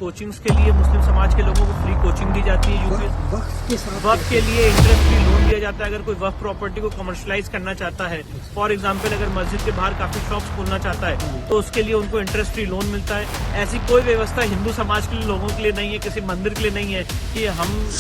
Coachings के लिए मुस्लिम समाज के लोगों को फ्री कोचिंग दी जाती है। वक्फ के लिए इंटरेस्ट फ्री लोन दिया जाता है। अगर कोई वक्फ प्रॉपर्टी को कमर्शलाइज करना चाहता है, फॉर एग्जांपल अगर मस्जिद के बाहर काफी शॉप्स खोलना चाहता है तो उसके लिए उनको इंटरेस्ट फ्री लोन मिलता है। ऐसी कोई व्यवस्था हिंदू समाज के लोगों के लिए नहीं है, किसी मंदिर के लिए नहीं है कि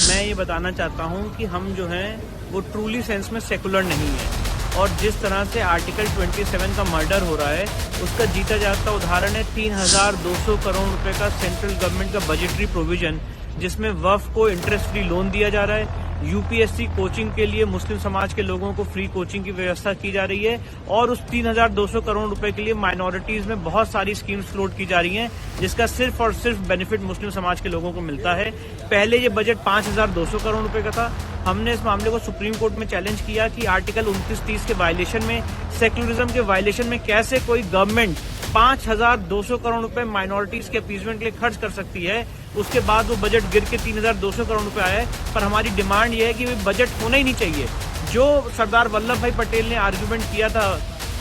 मैं ये बताना चाहता हूँ कि हम जो है वो ट्रूली सेंस में सेकुलर नहीं है। और जिस तरह से आर्टिकल 27 का मर्डर हो रहा है उसका जीता जागता उदाहरण है 3200 करोड़ रुपए का सेंट्रल गवर्नमेंट का बजटरी प्रोविजन, जिसमें वक्फ को इंटरेस्ट फ्री लोन दिया जा रहा है। यूपीएससी कोचिंग के लिए मुस्लिम समाज के लोगों को फ्री कोचिंग की व्यवस्था की जा रही है और उस 3200 करोड़ रुपए के लिए माइनॉरिटीज में बहुत सारी स्कीम्स फ्लोट की जा रही हैं, जिसका सिर्फ और सिर्फ बेनिफिट मुस्लिम समाज के लोगों को मिलता है। पहले ये बजट 5200 करोड़ रुपए का था। हमने इस मामले को सुप्रीम कोर्ट में चैलेंज किया कि आर्टिकल 29-30 के वायलेशन में, सेक्युलरिज्म के वायलेशन में कैसे कोई गवर्नमेंट 5200 करोड़ रुपए माइनॉरिटीज के अपीजमेंट के लिए खर्च कर सकती है। उसके बाद वो बजट गिर के 3200 करोड़ रुपए आया है। पर हमारी डिमांड ये है कि बजट होना ही नहीं चाहिए। जो सरदार वल्लभ भाई पटेल ने आर्गुमेंट किया था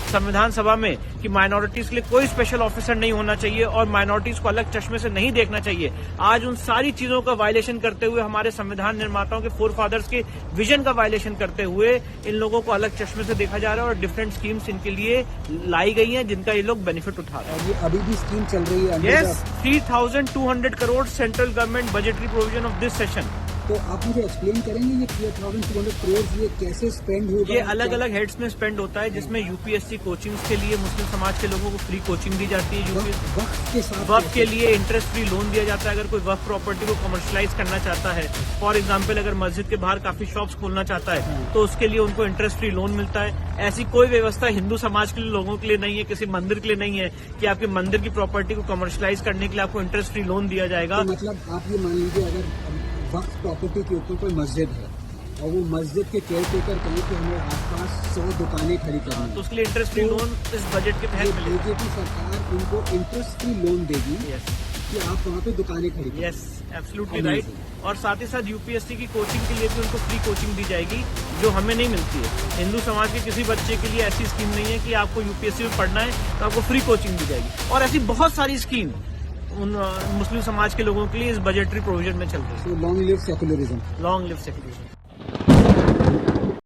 संविधान सभा में कि माइनॉरिटीज के लिए कोई स्पेशल ऑफिसर नहीं होना चाहिए और माइनॉरिटीज को अलग चश्मे से नहीं देखना चाहिए, आज उन सारी चीजों का वायलेशन करते हुए, हमारे संविधान निर्माताओं के फोर फादर्स के विजन का वायलेशन करते हुए इन लोगों को अलग चश्मे से देखा जा रहा है और डिफरेंट स्कीम्स इनके लिए लाई गई हैं जिनका ये लोग बेनिफिट उठा रहे हैं। अभी भी स्कीम चल रही है। Yes, 3200 crore central government budgetary provision of this session. तो आप मुझे एक्सप्लेन करेंगे ये 3200 करोड़ ये कैसे स्पेंड होगा? ये अलग अलग हेड्स में स्पेंड होता है, जिसमें यूपीएससी कोचिंग्स के लिए मुस्लिम समाज के लोगों को फ्री कोचिंग दी जाती है। वक्फ के लिए इंटरेस्ट फ्री लोन दिया जाता है। अगर कोई वक्फ प्रॉपर्टी को कमर्शलाइज करना चाहता है, फॉर एग्जाम्पल अगर मस्जिद के बाहर काफी शॉप्स खोलना चाहता है तो उसके लिए उनको इंटरेस्ट फ्री लोन मिलता है। ऐसी कोई व्यवस्था हिंदू समाज के लोगों के लिए नहीं है, किसी मंदिर के लिए नहीं है कि आपके मंदिर की प्रॉपर्टी को कमर्शलाइज करने के लिए आपको इंटरेस्ट फ्री लोन दिया जाएगा। तो मतलब आप ये मान लीजिए अगर वक्फ प्रॉपर्टी के ऊपर कोई मस्जिद है और वो मस्जिद के केयर टेकर कहें कि हमें आसपास 100 दुकानें खड़ी करनी है तो उसके लिए इंटरेस्ट फ्री लोन इस बजट के तहत मिलेगा। बीजेपी सरकार उनको इंटरेस्ट फ्री लोन देगी कि आप वहाँ पे दुकानें खड़ी करें। Yes, absolutely right. और साथ ही साथ यूपीएससी की कोचिंग के लिए भी उनको फ्री कोचिंग दी जाएगी, जो हमें नहीं मिलती है। हिंदू समाज के किसी बच्चे के लिए ऐसी स्कीम नहीं है कि आपको यूपीएससी में पढ़ना है तो आपको फ्री कोचिंग दी जाएगी। और ऐसी बहुत सारी स्कीम उन मुस्लिम समाज के लोगों के लिए इस बजटरी प्रोविजन में चल रही है। Long live secularism. Long live secularism.